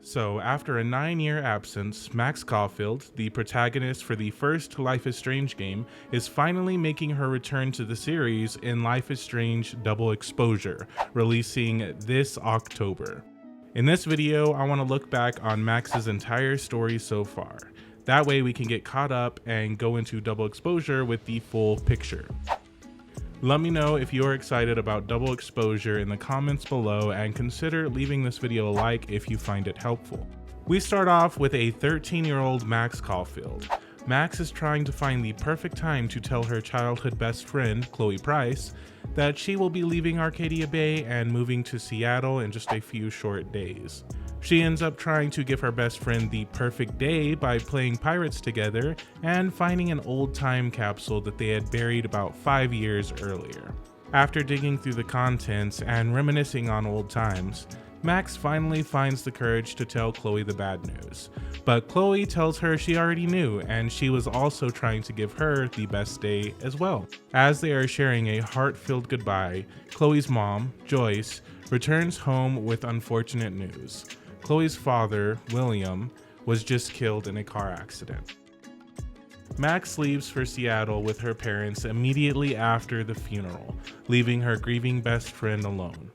So, after a 9-year absence, Max Caulfield, the protagonist for the first Life is Strange game, is finally making her return to the series in Life is Strange Double Exposure, releasing this October. In this video, I want to look back on Max's entire story so far. That way we can get caught up and go into Double Exposure with the full picture. Let me know if you're excited about Double Exposure in the comments below, and consider leaving this video a like if you find it helpful. We start off with a 13-year-old Max Caulfield. Max is trying to find the perfect time to tell her childhood best friend, Chloe Price, that she will be leaving Arcadia Bay and moving to Seattle in just a few short days. She ends up trying to give her best friend the perfect day by playing pirates together and finding an old time capsule that they had buried about 5 years earlier. After digging through the contents and reminiscing on old times, Max finally finds the courage to tell Chloe the bad news. But Chloe tells her she already knew, and she was also trying to give her the best day as well. As they are sharing a heart-filled goodbye, Chloe's mom, Joyce, returns home with unfortunate news. Chloe's father, William, was just killed in a car accident. Max leaves for Seattle with her parents immediately after the funeral, leaving her grieving best friend alone.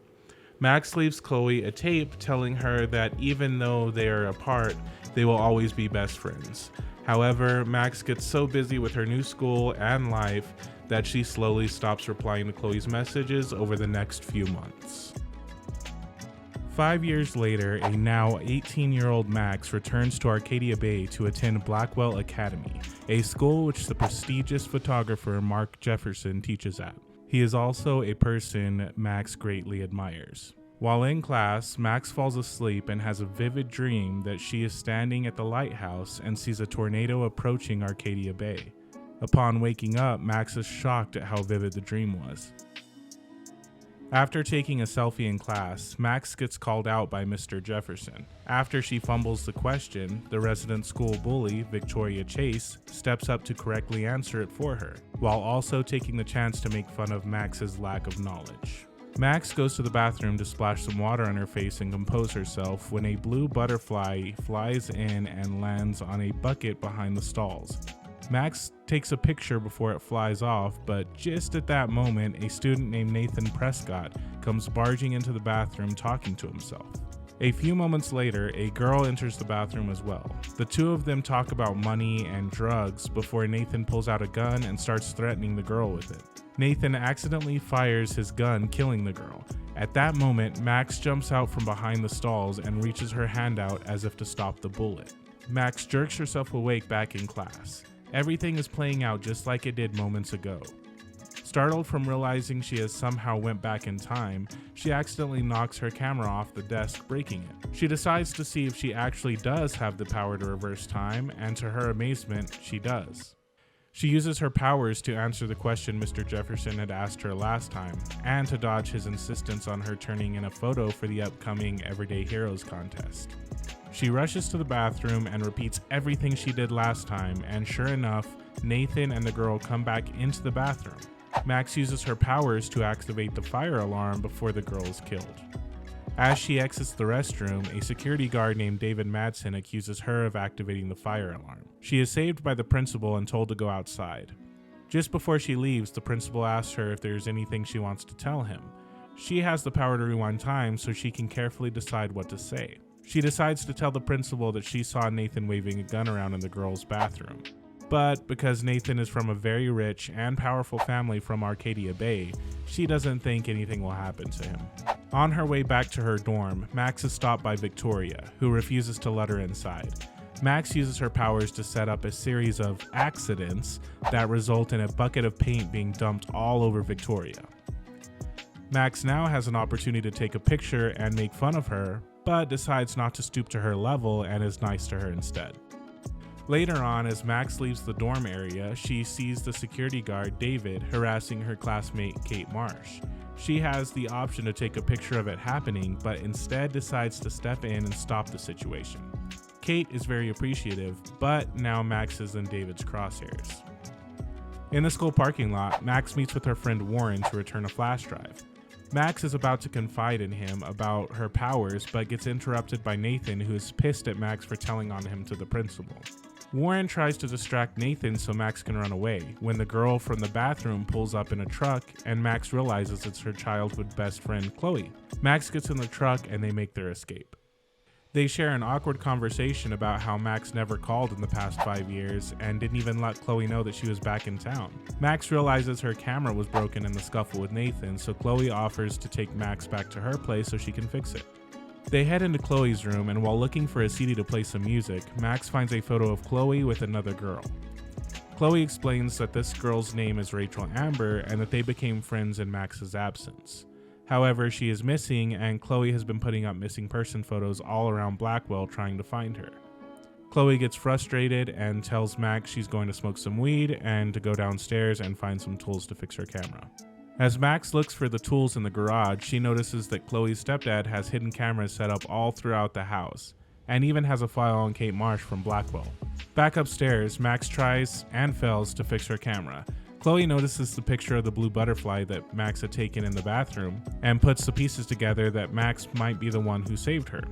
Max leaves Chloe a tape telling her that even though they are apart, they will always be best friends. However, Max gets so busy with her new school and life that she slowly stops replying to Chloe's messages over the next few months. 5 years later, a now 18-year-old Max returns to Arcadia Bay to attend Blackwell Academy, a school which the prestigious photographer Mark Jefferson teaches at. He is also a person Max greatly admires. While in class, Max falls asleep and has a vivid dream that she is standing at the lighthouse and sees a tornado approaching Arcadia Bay. Upon waking up, Max is shocked at how vivid the dream was. After taking a selfie in class, Max gets called out by Mr. Jefferson. After she fumbles the question, the resident school bully, Victoria Chase, steps up to correctly answer it for her, while also taking the chance to make fun of Max's lack of knowledge. Max goes to the bathroom to splash some water on her face and compose herself when a blue butterfly flies in and lands on a bucket behind the stalls. Max takes a picture before it flies off, but just at that moment, a student named Nathan Prescott comes barging into the bathroom talking to himself. A few moments later, a girl enters the bathroom as well. The two of them talk about money and drugs before Nathan pulls out a gun and starts threatening the girl with it. Nathan accidentally fires his gun, killing the girl. At that moment, Max jumps out from behind the stalls and reaches her hand out as if to stop the bullet. Max jerks herself awake back in class. Everything is playing out just like it did moments ago. Startled from realizing she has somehow went back in time, she accidentally knocks her camera off the desk, breaking it. She decides to see if she actually does have the power to reverse time, and to her amazement, she does. She uses her powers to answer the question Mr. Jefferson had asked her last time, and to dodge his insistence on her turning in a photo for the upcoming Everyday Heroes contest. She rushes to the bathroom and repeats everything she did last time, and sure enough, Nathan and the girl come back into the bathroom. Max uses her powers to activate the fire alarm before the girl is killed. As she exits the restroom, a security guard named David Madsen accuses her of activating the fire alarm. She is saved by the principal and told to go outside. Just before she leaves, the principal asks her if there's anything she wants to tell him. She has the power to rewind time, so she can carefully decide what to say. She decides to tell the principal that she saw Nathan waving a gun around in the girls' bathroom. But because Nathan is from a very rich and powerful family from Arcadia Bay, she doesn't think anything will happen to him. On her way back to her dorm, Max is stopped by Victoria, who refuses to let her inside. Max uses her powers to set up a series of accidents that result in a bucket of paint being dumped all over Victoria. Max now has an opportunity to take a picture and make fun of her, but decides not to stoop to her level and is nice to her instead. Later on, as Max leaves the dorm area, she sees the security guard, David, harassing her classmate, Kate Marsh. She has the option to take a picture of it happening, but instead decides to step in and stop the situation. Kate is very appreciative, but now Max is in David's crosshairs. In the school parking lot, Max meets with her friend Warren to return a flash drive. Max is about to confide in him about her powers, but gets interrupted by Nathan, who is pissed at Max for telling on him to the principal. Warren tries to distract Nathan so Max can run away, when the girl from the bathroom pulls up in a truck and Max realizes it's her childhood best friend Chloe. Max gets in the truck and they make their escape. They share an awkward conversation about how Max never called in the past 5 years and didn't even let Chloe know that she was back in town. Max realizes her camera was broken in the scuffle with Nathan, so Chloe offers to take Max back to her place so she can fix it. They head into Chloe's room, and while looking for a CD to play some music, Max finds a photo of Chloe with another girl. Chloe explains that this girl's name is Rachel Amber and that they became friends in Max's absence. However, she is missing, and Chloe has been putting up missing person photos all around Blackwell trying to find her. Chloe gets frustrated and tells Max she's going to smoke some weed and to go downstairs and find some tools to fix her camera. As Max looks for the tools in the garage, she notices that Chloe's stepdad has hidden cameras set up all throughout the house, and even has a file on Kate Marsh from Blackwell. Back upstairs, Max tries and fails to fix her camera. Chloe notices the picture of the blue butterfly that Max had taken in the bathroom and puts the pieces together that Max might be the one who saved her.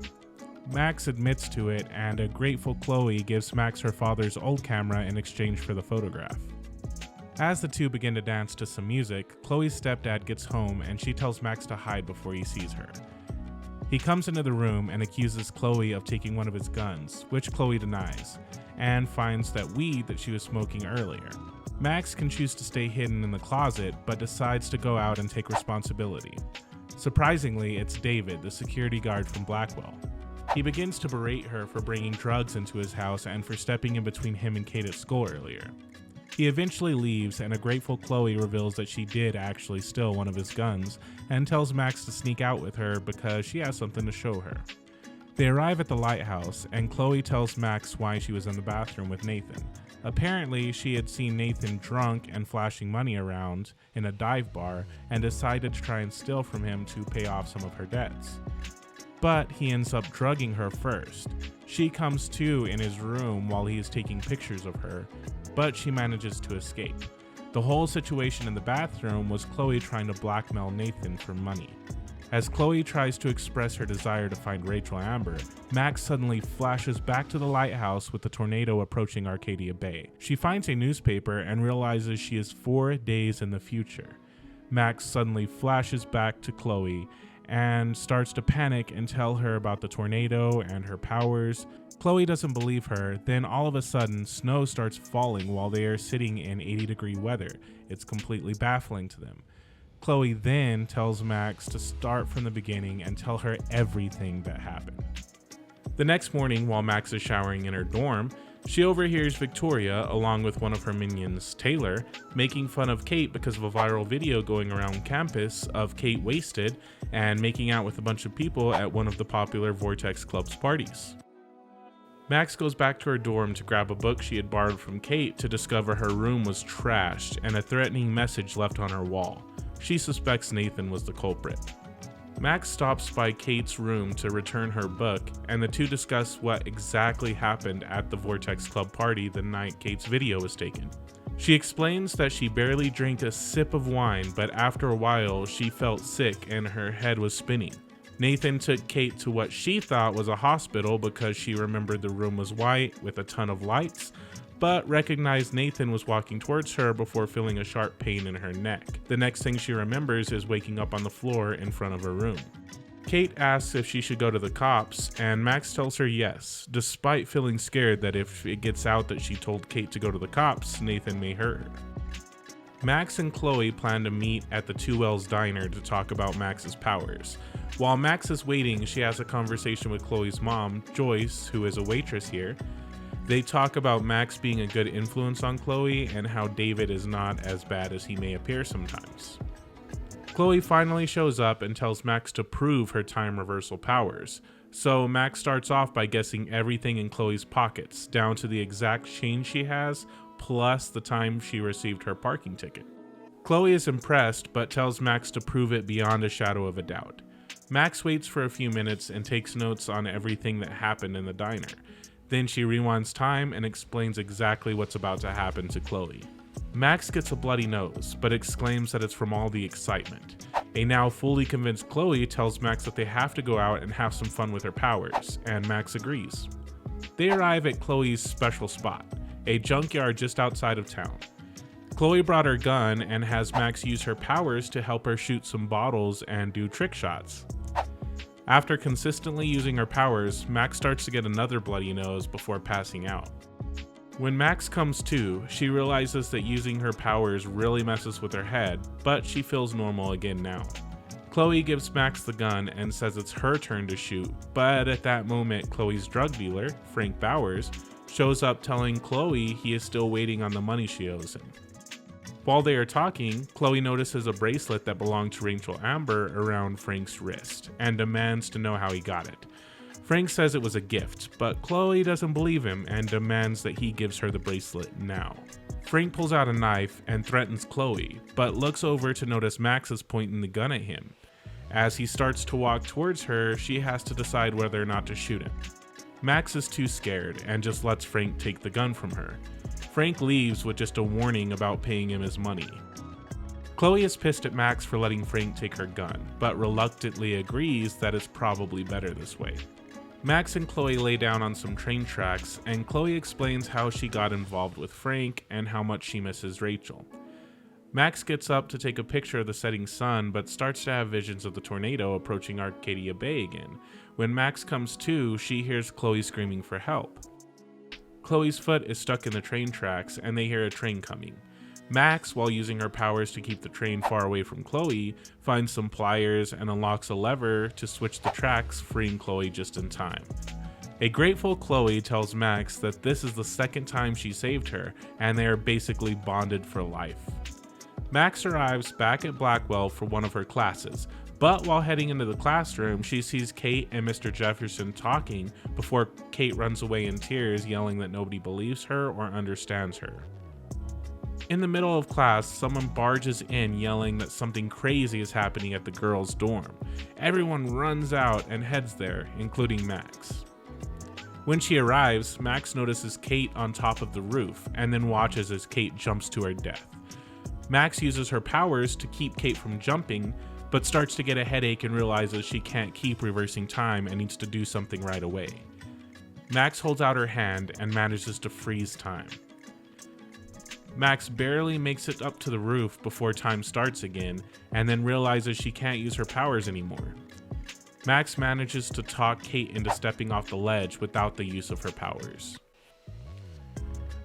Max admits to it, and a grateful Chloe gives Max her father's old camera in exchange for the photograph. As the two begin to dance to some music, Chloe's stepdad gets home and she tells Max to hide before he sees her. He comes into the room and accuses Chloe of taking one of his guns, which Chloe denies, and finds that weed that she was smoking earlier. Max can choose to stay hidden in the closet, but decides to go out and take responsibility. Surprisingly, it's David, the security guard from Blackwell. He begins to berate her for bringing drugs into his house and for stepping in between him and Kate at school earlier. He eventually leaves, and a grateful Chloe reveals that she did actually steal one of his guns and tells Max to sneak out with her because she has something to show her. They arrive at the lighthouse, and Chloe tells Max why she was in the bathroom with Nathan. Apparently, she had seen Nathan drunk and flashing money around in a dive bar and decided to try and steal from him to pay off some of her debts. But he ends up drugging her first. She comes to in his room while he is taking pictures of her, but she manages to escape. The whole situation in the bathroom was Chloe trying to blackmail Nathan for money. As Chloe tries to express her desire to find Rachel Amber, Max suddenly flashes back to the lighthouse with the tornado approaching Arcadia Bay. She finds a newspaper and realizes she is 4 days in the future. Max suddenly flashes back to Chloe and starts to panic and tell her about the tornado and her powers. Chloe doesn't believe her, then all of a sudden snow starts falling while they are sitting in 80-degree weather. It's completely baffling to them. Chloe then tells Max to start from the beginning and tell her everything that happened. The next morning, while Max is showering in her dorm, she overhears Victoria, along with one of her minions, Taylor, making fun of Kate because of a viral video going around campus of Kate wasted and making out with a bunch of people at one of the popular Vortex Club's parties. Max goes back to her dorm to grab a book she had borrowed from Kate to discover her room was trashed and a threatening message left on her wall. She suspects Nathan was the culprit. Max stops by Kate's room to return her book, and the two discuss what exactly happened at the Vortex Club party the night Kate's video was taken. She explains that she barely drank a sip of wine, but after a while she felt sick and her head was spinning. Nathan took Kate to what she thought was a hospital because she remembered the room was white with a ton of lights, but recognized Nathan was walking towards her before feeling a sharp pain in her neck. The next thing she remembers is waking up on the floor in front of her room. Kate asks if she should go to the cops, and Max tells her yes, despite feeling scared that if it gets out that she told Kate to go to the cops, Nathan may hurt her. Max and Chloe plan to meet at the Two Wells Diner to talk about Max's powers. While Max is waiting, she has a conversation with Chloe's mom, Joyce, who is a waitress here. They talk about Max being a good influence on Chloe and how David is not as bad as he may appear sometimes. Chloe finally shows up and tells Max to prove her time reversal powers. So Max starts off by guessing everything in Chloe's pockets, down to the exact change she has, plus the time she received her parking ticket. Chloe is impressed, but tells Max to prove it beyond a shadow of a doubt. Max waits for a few minutes and takes notes on everything that happened in the diner. Then she rewinds time and explains exactly what's about to happen to Chloe. Max gets a bloody nose, but exclaims that it's from all the excitement. A now fully convinced Chloe tells Max that they have to go out and have some fun with her powers, and Max agrees. They arrive at Chloe's special spot, a junkyard just outside of town. Chloe brought her gun and has Max use her powers to help her shoot some bottles and do trick shots. After consistently using her powers, Max starts to get another bloody nose before passing out. When Max comes to, she realizes that using her powers really messes with her head, but she feels normal again now. Chloe gives Max the gun and says it's her turn to shoot, but at that moment Chloe's drug dealer, Frank Bowers, shows up telling Chloe he is still waiting on the money she owes him. While they are talking, Chloe notices a bracelet that belonged to Rachel Amber around Frank's wrist and demands to know how he got it. Frank says it was a gift, but Chloe doesn't believe him and demands that he gives her the bracelet now. Frank pulls out a knife and threatens Chloe, but looks over to notice Max is pointing the gun at him. As he starts to walk towards her, she has to decide whether or not to shoot him. Max is too scared and just lets Frank take the gun from her. Frank leaves with just a warning about paying him his money. Chloe is pissed at Max for letting Frank take her gun, but reluctantly agrees that it's probably better this way. Max and Chloe lay down on some train tracks, and Chloe explains how she got involved with Frank and how much she misses Rachel. Max gets up to take a picture of the setting sun, but starts to have visions of the tornado approaching Arcadia Bay again. When Max comes to, she hears Chloe screaming for help. Chloe's foot is stuck in the train tracks, and they hear a train coming. Max, while using her powers to keep the train far away from Chloe, finds some pliers and unlocks a lever to switch the tracks, freeing Chloe just in time. A grateful Chloe tells Max that this is the second time she saved her, and they are basically bonded for life. Max arrives back at Blackwell for one of her classes, but while heading into the classroom, she sees Kate and Mr. Jefferson talking before Kate runs away in tears, yelling that nobody believes her or understands her. In the middle of class, someone barges in yelling that something crazy is happening at the girls' dorm. Everyone runs out and heads there, including Max. When she arrives, Max notices Kate on top of the roof and then watches as Kate jumps to her death. Max uses her powers to keep Kate from jumping, but starts to get a headache and realizes she can't keep reversing time and needs to do something right away. Max holds out her hand and manages to freeze time. Max barely makes it up to the roof before time starts again, and then realizes she can't use her powers anymore. Max manages to talk Kate into stepping off the ledge without the use of her powers.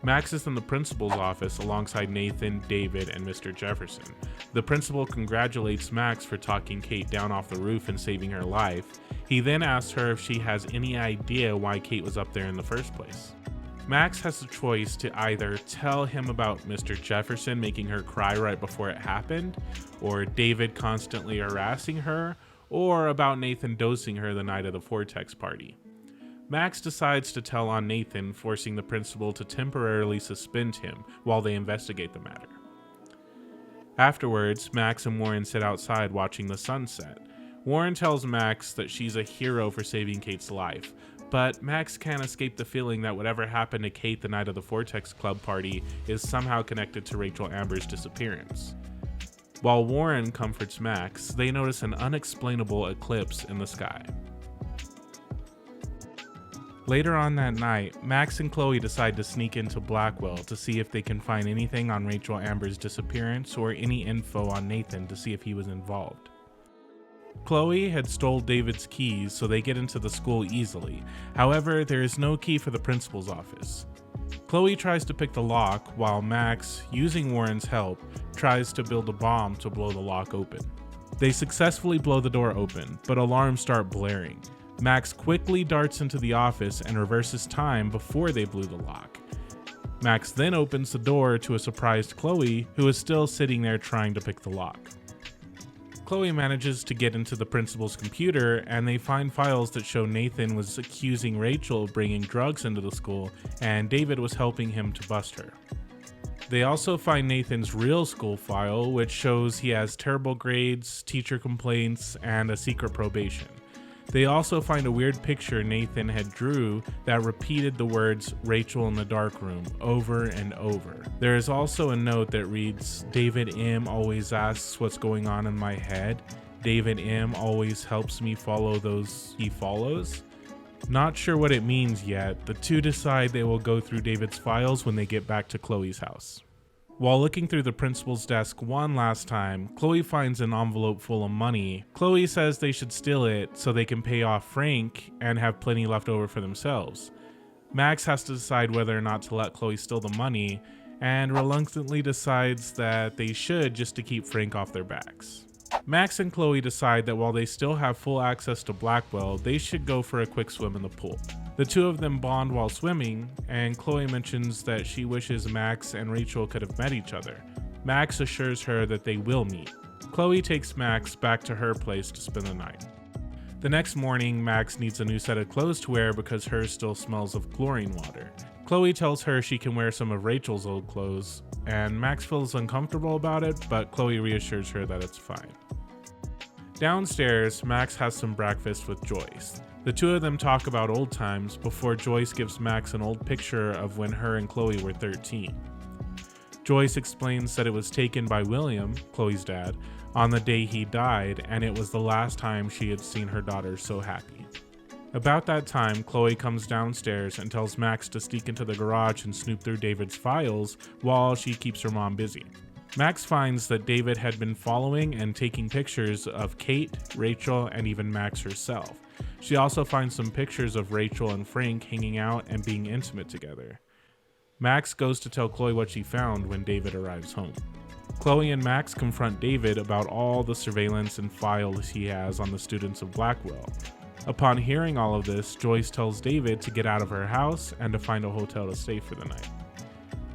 Max is in the principal's office alongside Nathan, David, and Mr. Jefferson. The principal congratulates Max for talking Kate down off the roof and saving her life. He then asks her if she has any idea why Kate was up there in the first place. Max has the choice to either tell him about Mr. Jefferson making her cry right before it happened, or David constantly harassing her, or about Nathan dosing her the night of the Vortex party. Max decides to tell on Nathan, forcing the principal to temporarily suspend him while they investigate the matter. Afterwards, Max and Warren sit outside watching the sunset. Warren tells Max that she's a hero for saving Kate's life, but Max can't escape the feeling that whatever happened to Kate the night of the Vortex Club party is somehow connected to Rachel Amber's disappearance. While Warren comforts Max, they notice an unexplainable eclipse in the sky. Later on that night, Max and Chloe decide to sneak into Blackwell to see if they can find anything on Rachel Amber's disappearance or any info on Nathan to see if he was involved. Chloe had stole David's keys, so they get into the school easily. However, there is no key for the principal's office. Chloe tries to pick the lock, while Max, using Warren's help, tries to build a bomb to blow the lock open. They successfully blow the door open, but alarms start blaring. Max quickly darts into the office and reverses time before they blew the lock. Max then opens the door to a surprised Chloe, who is still sitting there trying to pick the lock. Chloe manages to get into the principal's computer, and they find files that show Nathan was accusing Rachel of bringing drugs into the school, and David was helping him to bust her. They also find Nathan's real school file, which shows he has terrible grades, teacher complaints, and a secret probation. They also find a weird picture Nathan had drew that repeated the words "Rachel in the dark room" over and over. There is also a note that reads, "David M always asks what's going on in my head. David M always helps me follow those he follows." Not sure what it means yet. The two decide they will go through David's files when they get back to Chloe's house. While looking through the principal's desk one last time, Chloe finds an envelope full of money. Chloe says they should steal it so they can pay off Frank and have plenty left over for themselves. Max has to decide whether or not to let Chloe steal the money, and reluctantly decides that they should just to keep Frank off their backs. Max and Chloe decide that while they still have full access to Blackwell, they should go for a quick swim in the pool. The two of them bond while swimming, and Chloe mentions that she wishes Max and Rachel could have met each other. Max assures her that they will meet. Chloe takes Max back to her place to spend the night. The next morning, Max needs a new set of clothes to wear because hers still smells of chlorine water. Chloe tells her she can wear some of Rachel's old clothes, and Max feels uncomfortable about it, but Chloe reassures her that it's fine. Downstairs, Max has some breakfast with Joyce. The two of them talk about old times before Joyce gives Max an old picture of when her and Chloe were 13. Joyce explains that it was taken by William, Chloe's dad, on the day he died, and it was the last time she had seen her daughter so happy. About that time, Chloe comes downstairs and tells Max to sneak into the garage and snoop through David's files while she keeps her mom busy. Max finds that David had been following and taking pictures of Kate, Rachel, and even Max herself. She also finds some pictures of Rachel and Frank hanging out and being intimate together. Max goes to tell Chloe what she found when David arrives home. Chloe and Max confront David about all the surveillance and files he has on the students of Blackwell. Upon hearing all of this, Joyce tells David to get out of her house and to find a hotel to stay for the night.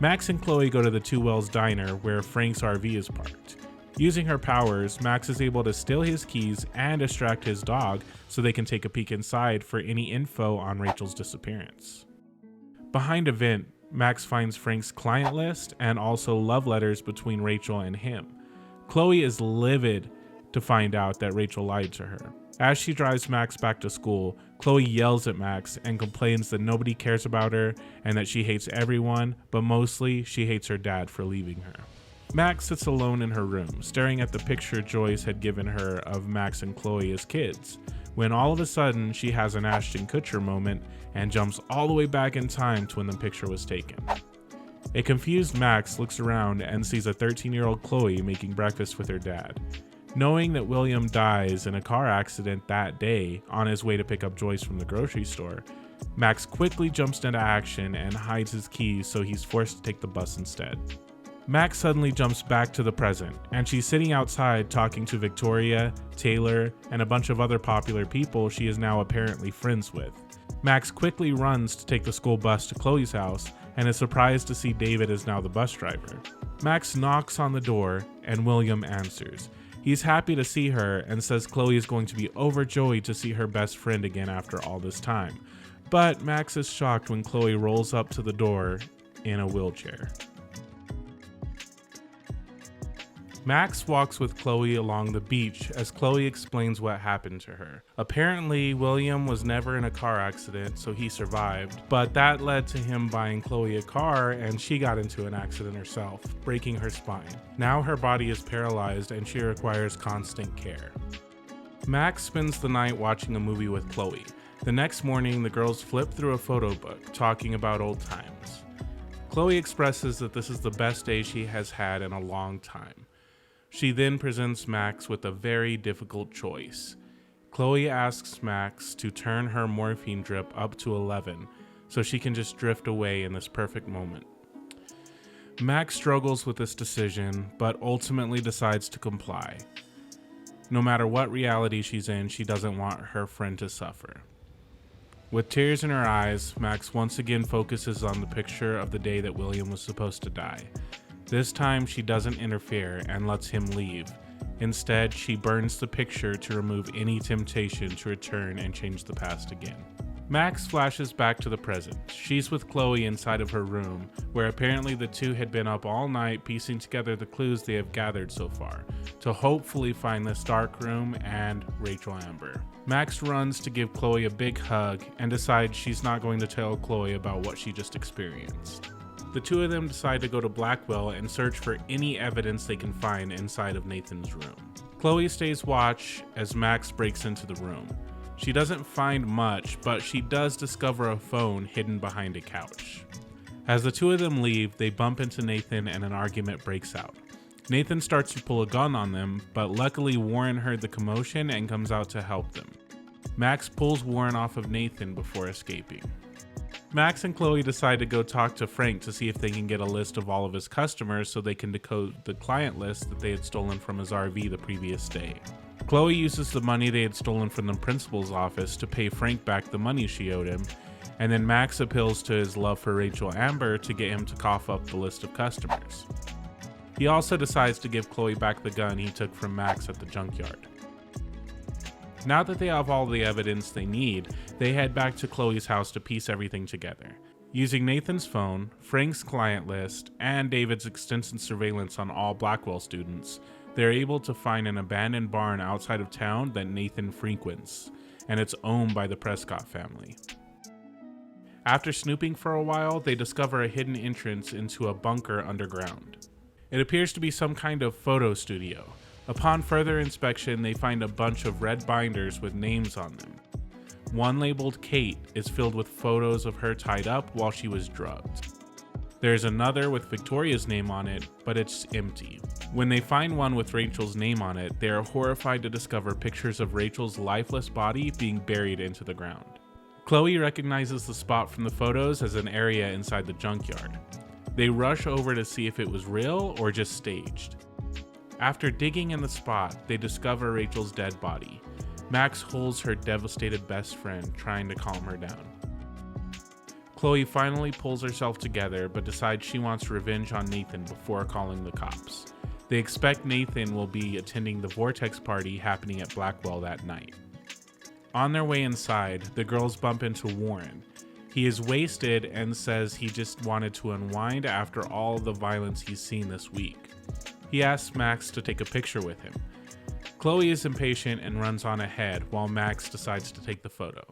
Max and Chloe go to the Two Wells diner where Frank's RV is parked. Using her powers, Max is able to steal his keys and distract his dog so they can take a peek inside for any info on Rachel's disappearance. Behind a vent, Max finds Frank's client list and also love letters between Rachel and him. Chloe is livid to find out that Rachel lied to her. As she drives Max back to school, Chloe yells at Max and complains that nobody cares about her and that she hates everyone, but mostly she hates her dad for leaving her. Max sits alone in her room, staring at the picture Joyce had given her of Max and Chloe as kids, when all of a sudden she has an Ashton Kutcher moment and jumps all the way back in time to when the picture was taken. A confused Max looks around and sees a 13-year-old Chloe making breakfast with her dad. Knowing that William dies in a car accident that day on his way to pick up Joyce from the grocery store, Max quickly jumps into action and hides his keys so he's forced to take the bus instead. Max suddenly jumps back to the present, and she's sitting outside talking to Victoria, Taylor, and a bunch of other popular people she is now apparently friends with. Max quickly runs to take the school bus to Chloe's house and is surprised to see David is now the bus driver. Max knocks on the door and William answers. He's happy to see her and says Chloe is going to be overjoyed to see her best friend again after all this time. But Max is shocked when Chloe rolls up to the door in a wheelchair. Max walks with Chloe along the beach as Chloe explains what happened to her. Apparently, William was never in a car accident, so he survived, but that led to him buying Chloe a car and she got into an accident herself, breaking her spine. Now her body is paralyzed and she requires constant care. Max spends the night watching a movie with Chloe. The next morning, the girls flip through a photo book, talking about old times. Chloe expresses that this is the best day she has had in a long time. She then presents Max with a very difficult choice. Chloe asks Max to turn her morphine drip up to 11 so she can just drift away in this perfect moment. Max struggles with this decision, but ultimately decides to comply. No matter what reality she's in, she doesn't want her friend to suffer. With tears in her eyes, Max once again focuses on the picture of the day that William was supposed to die. This time, she doesn't interfere and lets him leave. Instead, she burns the picture to remove any temptation to return and change the past again. Max flashes back to the present. She's with Chloe inside of her room, where apparently the two had been up all night piecing together the clues they have gathered so far, to hopefully find this dark room and Rachel Amber. Max runs to give Chloe a big hug and decides she's not going to tell Chloe about what she just experienced. The two of them decide to go to Blackwell and search for any evidence they can find inside of Nathan's room. Chloe stays watch as Max breaks into the room. She doesn't find much, but she does discover a phone hidden behind a couch. As the two of them leave, they bump into Nathan and an argument breaks out. Nathan starts to pull a gun on them, but luckily Warren heard the commotion and comes out to help them. Max pulls Warren off of Nathan before escaping. Max and Chloe decide to go talk to Frank to see if they can get a list of all of his customers so they can decode the client list that they had stolen from his RV the previous day. Chloe uses the money they had stolen from the principal's office to pay Frank back the money she owed him, and then Max appeals to his love for Rachel Amber to get him to cough up the list of customers. He also decides to give Chloe back the gun he took from Max at the junkyard. Now that they have all the evidence they need, they head back to Chloe's house to piece everything together. Using Nathan's phone, Frank's client list, and David's extensive surveillance on all Blackwell students, they're able to find an abandoned barn outside of town that Nathan frequents, and it's owned by the Prescott family. After snooping for a while, they discover a hidden entrance into a bunker underground. It appears to be some kind of photo studio. Upon further inspection, they find a bunch of red binders with names on them. One labeled Kate is filled with photos of her tied up while she was drugged. There's another with Victoria's name on it, but it's empty. When they find one with Rachel's name on it, they are horrified to discover pictures of Rachel's lifeless body being buried into the ground. Chloe recognizes the spot from the photos as an area inside the junkyard. They rush over to see if it was real or just staged. After digging in the spot, they discover Rachel's dead body. Max holds her devastated best friend, trying to calm her down. Chloe finally pulls herself together, but decides she wants revenge on Nathan before calling the cops. They expect Nathan will be attending the Vortex party happening at Blackwell that night. On their way inside, the girls bump into Warren. He is wasted and says he just wanted to unwind after all the violence he's seen this week. He asks Max to take a picture with him. Chloe is impatient and runs on ahead while Max decides to take the photo.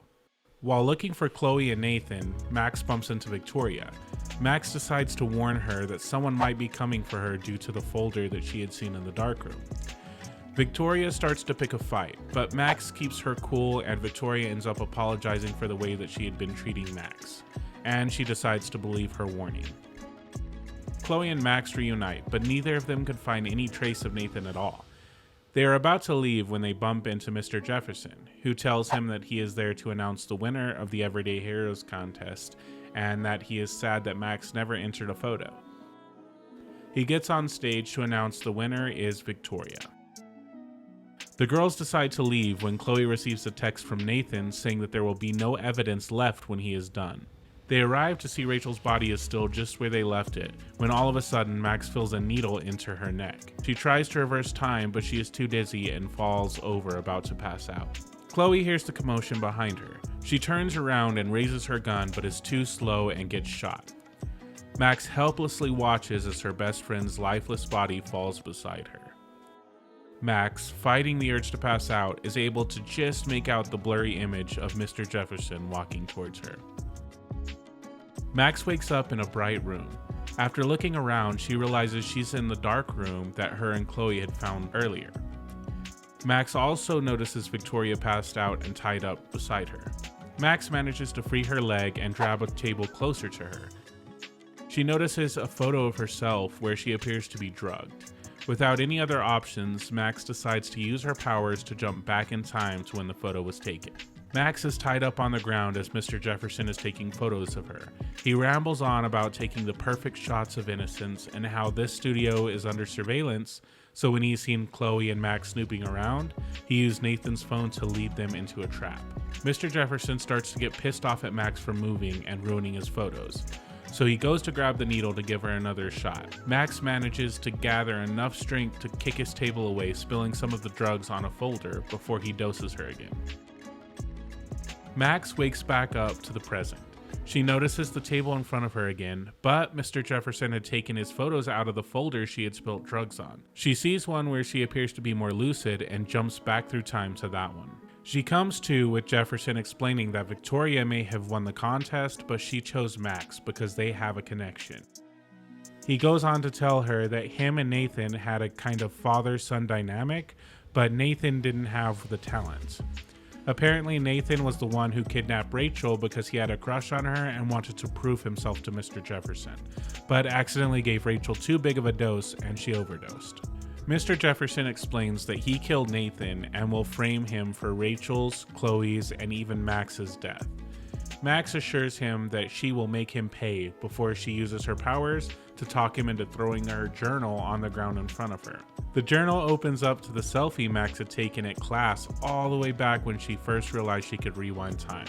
While looking for Chloe and Nathan, Max bumps into Victoria. Max decides to warn her that someone might be coming for her due to the folder that she had seen in the darkroom. Victoria starts to pick a fight, but Max keeps her cool and Victoria ends up apologizing for the way that she had been treating Max, and she decides to believe her warning. Chloe and Max reunite, but neither of them could find any trace of Nathan at all. They are about to leave when they bump into Mr. Jefferson, who tells him that he is there to announce the winner of the Everyday Heroes contest, and that he is sad that Max never entered a photo. He gets on stage to announce the winner is Victoria. The girls decide to leave when Chloe receives a text from Nathan saying that there will be no evidence left when he is done. They arrive to see Rachel's body is still just where they left it, when all of a sudden Max feels a needle into her neck. She tries to reverse time, but she is too dizzy and falls over about to pass out. Chloe hears the commotion behind her. She turns around and raises her gun, but is too slow and gets shot. Max helplessly watches as her best friend's lifeless body falls beside her. Max, fighting the urge to pass out, is able to just make out the blurry image of Mr. Jefferson walking towards her. Max wakes up in a bright room. After looking around, she realizes she's in the dark room that her and Chloe had found earlier. Max also notices Victoria passed out and tied up beside her. Max manages to free her leg and grab a table closer to her. She notices a photo of herself where she appears to be drugged. Without any other options, Max decides to use her powers to jump back in time to when the photo was taken. Max is tied up on the ground as Mr. Jefferson is taking photos of her. He rambles on about taking the perfect shots of innocence and how this studio is under surveillance, so when he's seen Chloe and Max snooping around, he used Nathan's phone to lead them into a trap. Mr. Jefferson starts to get pissed off at Max for moving and ruining his photos, so he goes to grab the needle to give her another shot. Max manages to gather enough strength to kick his table away, spilling some of the drugs on a folder before he doses her again. Max wakes back up to the present. She notices the table in front of her again, but Mr. Jefferson had taken his photos out of the folder she had spilt drugs on. She sees one where she appears to be more lucid and jumps back through time to that one. She comes to with Jefferson explaining that Victoria may have won the contest, but she chose Max because they have a connection. He goes on to tell her that him and Nathan had a kind of father-son dynamic, but Nathan didn't have the talent. Apparently, Nathan was the one who kidnapped Rachel because he had a crush on her and wanted to prove himself to Mr. Jefferson, but accidentally gave Rachel too big of a dose and she overdosed. Mr. Jefferson explains that he killed Nathan and will frame him for Rachel's, Chloe's, and even Max's death. Max assures him that she will make him pay before she uses her powers to talk him into throwing her journal on the ground in front of her. The journal opens up to the selfie Max had taken at class all the way back when she first realized she could rewind time.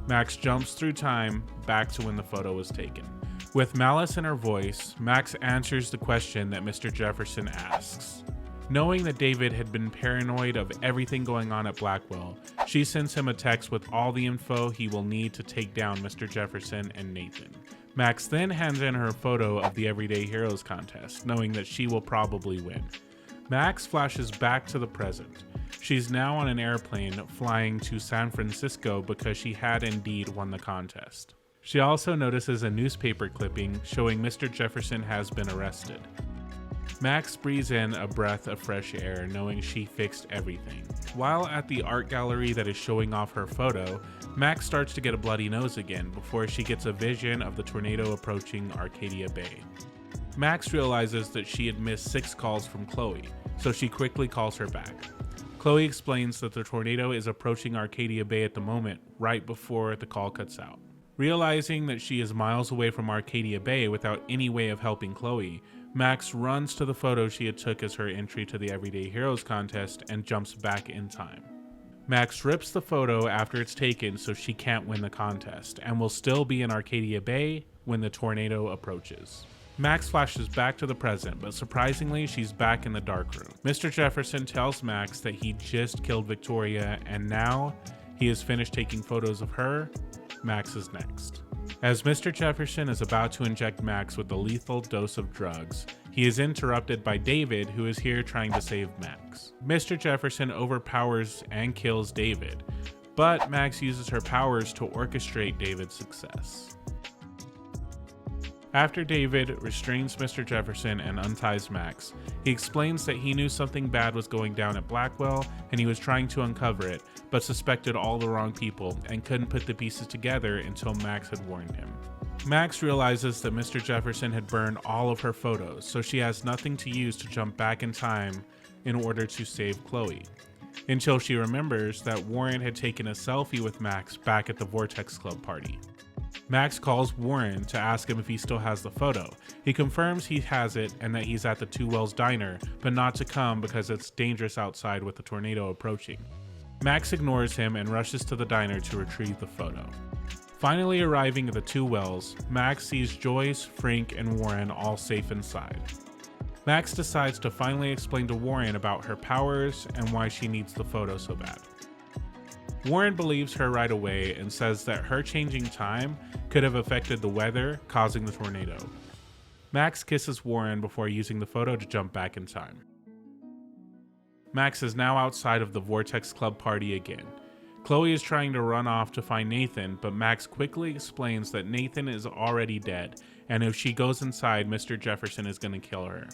Max jumps through time back to when the photo was taken. With malice in her voice, Max answers the question that Mr. Jefferson asks. Knowing that David had been paranoid of everything going on at Blackwell, she sends him a text with all the info he will need to take down Mr. Jefferson and Nathan. Max then hands in her photo of the Everyday Heroes contest, knowing that she will probably win. Max flashes back to the present. She's now on an airplane flying to San Francisco because she had indeed won the contest. She also notices a newspaper clipping showing Mr. Jefferson has been arrested. Max breathes in a breath of fresh air, knowing she fixed everything. While at the art gallery that is showing off her photo, Max starts to get a bloody nose again before she gets a vision of the tornado approaching Arcadia Bay. Max realizes that she had missed 6 calls from Chloe, so she quickly calls her back. Chloe explains that the tornado is approaching Arcadia Bay at the moment, right before the call cuts out. Realizing that she is miles away from Arcadia Bay without any way of helping Chloe, Max runs to the photo she had took as her entry to the Everyday Heroes contest and jumps back in time. Max rips the photo after it's taken so she can't win the contest and will still be in Arcadia Bay when the tornado approaches. Max flashes back to the present, but surprisingly, she's back in the dark room. Mr. Jefferson tells Max that he just killed Victoria and now he is finished taking photos of her. Max is next. As Mr. Jefferson is about to inject Max with a lethal dose of drugs, he is interrupted by David, who is here trying to save Max. Mr. Jefferson overpowers and kills David, but Max uses her powers to orchestrate David's success. After David restrains Mr. Jefferson and unties Max, he explains that he knew something bad was going down at Blackwell and he was trying to uncover it, but suspected all the wrong people and couldn't put the pieces together until Max had warned him. Max realizes that Mr. Jefferson had burned all of her photos, so she has nothing to use to jump back in time in order to save Chloe. Until she remembers that Warren had taken a selfie with Max back at the Vortex Club party. Max calls Warren to ask him if he still has the photo. He confirms he has it and that he's at the Two Wells Diner, but not to come because it's dangerous outside with the tornado approaching. Max ignores him and rushes to the diner to retrieve the photo. Finally arriving at the Two Wells, Max sees Joyce, Frank, and Warren all safe inside. Max decides to finally explain to Warren about her powers and why she needs the photo so bad. Warren believes her right away and says that her changing time could have affected the weather, causing the tornado. Max kisses Warren before using the photo to jump back in time. Max is now outside of the Vortex Club party again. Chloe is trying to run off to find Nathan, but Max quickly explains that Nathan is already dead, and if she goes inside, Mr. Jefferson is going to kill her.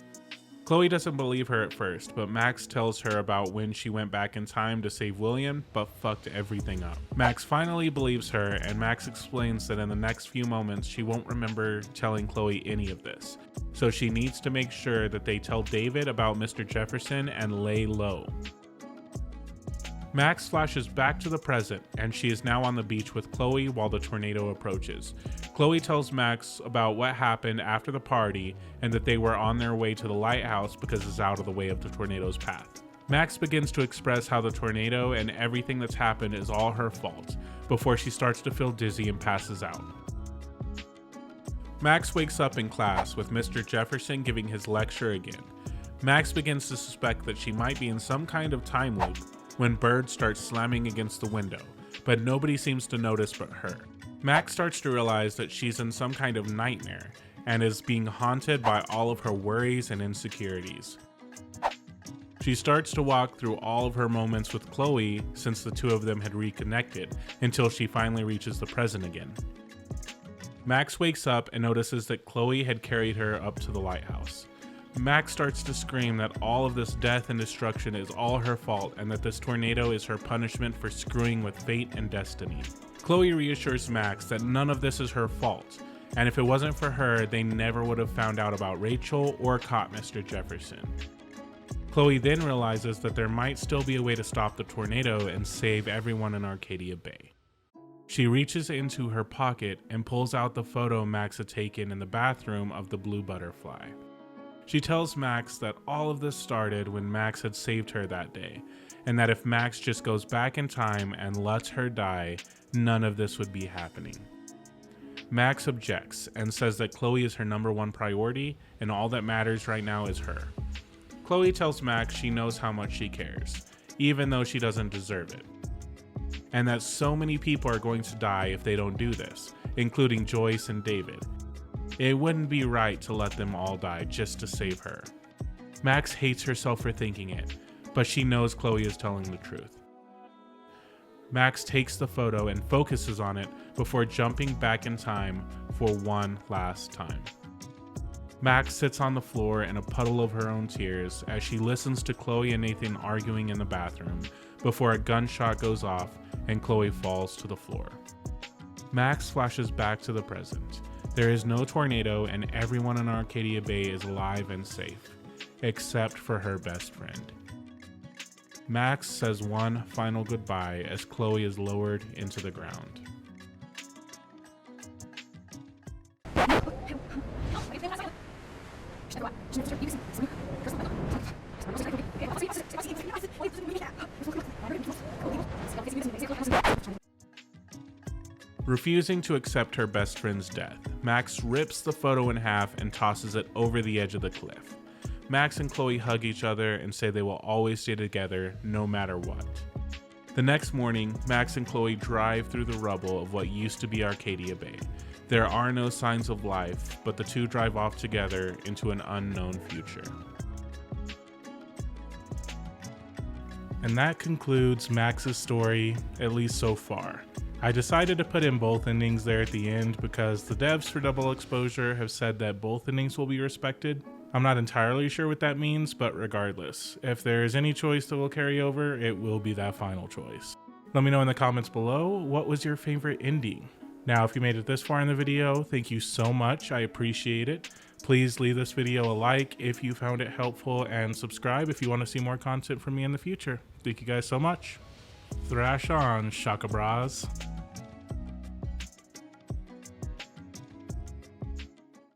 Chloe doesn't believe her at first, but Max tells her about when she went back in time to save William, but fucked everything up. Max finally believes her, and Max explains that in the next few moments she won't remember telling Chloe any of this, so she needs to make sure that they tell David about Mr. Jefferson and lay low. Max flashes back to the present, and she is now on the beach with Chloe while the tornado approaches. Chloe tells Max about what happened after the party and that they were on their way to the lighthouse because it's out of the way of the tornado's path. Max begins to express how the tornado and everything that's happened is all her fault, before she starts to feel dizzy and passes out. Max wakes up in class with Mr. Jefferson giving his lecture again. Max begins to suspect that she might be in some kind of time loop when Bird starts slamming against the window, but nobody seems to notice but her. Max starts to realize that she's in some kind of nightmare and is being haunted by all of her worries and insecurities. She starts to walk through all of her moments with Chloe since the two of them had reconnected, until she finally reaches the present again. Max wakes up and notices that Chloe had carried her up to the lighthouse. Max starts to scream that all of this death and destruction is all her fault and that this tornado is her punishment for screwing with fate and destiny. Chloe reassures Max that none of this is her fault, and if it wasn't for her, they never would have found out about Rachel or caught Mr. Jefferson. Chloe then realizes that there might still be a way to stop the tornado and save everyone in Arcadia Bay. She reaches into her pocket and pulls out the photo Max had taken in the bathroom of the blue butterfly. She tells Max that all of this started when Max had saved her that day, and that if Max just goes back in time and lets her die, none of this would be happening. Max objects and says that Chloe is her #1 priority and all that matters right now is her. Chloe tells Max she knows how much she cares, even though she doesn't deserve it, and that so many people are going to die if they don't do this, including Joyce and David. It wouldn't be right to let them all die just to save her. Max hates herself for thinking it, but she knows Chloe is telling the truth. Max takes the photo and focuses on it before jumping back in time for one last time. Max sits on the floor in a puddle of her own tears as she listens to Chloe and Nathan arguing in the bathroom before a gunshot goes off and Chloe falls to the floor. Max flashes back to the present. There is no tornado and everyone in Arcadia Bay is alive and safe, except for her best friend. Max says one final goodbye as Chloe is lowered into the ground. Refusing to accept her best friend's death, Max rips the photo in half and tosses it over the edge of the cliff. Max and Chloe hug each other and say they will always stay together no matter what. The next morning, Max and Chloe drive through the rubble of what used to be Arcadia Bay. There are no signs of life, but the two drive off together into an unknown future. And that concludes Max's story, at least so far. I decided to put in both endings there at the end because the devs for Double Exposure have said that both endings will be respected. I'm not entirely sure what that means, but regardless, if there is any choice that will carry over, it will be that final choice. Let me know in the comments below, what was your favorite ending? Now, if you made it this far in the video, thank you so much, I appreciate it. Please leave this video a like if you found it helpful and subscribe if you want to see more content from me in the future. Thank you guys so much. Thrash on, Shaka Bras.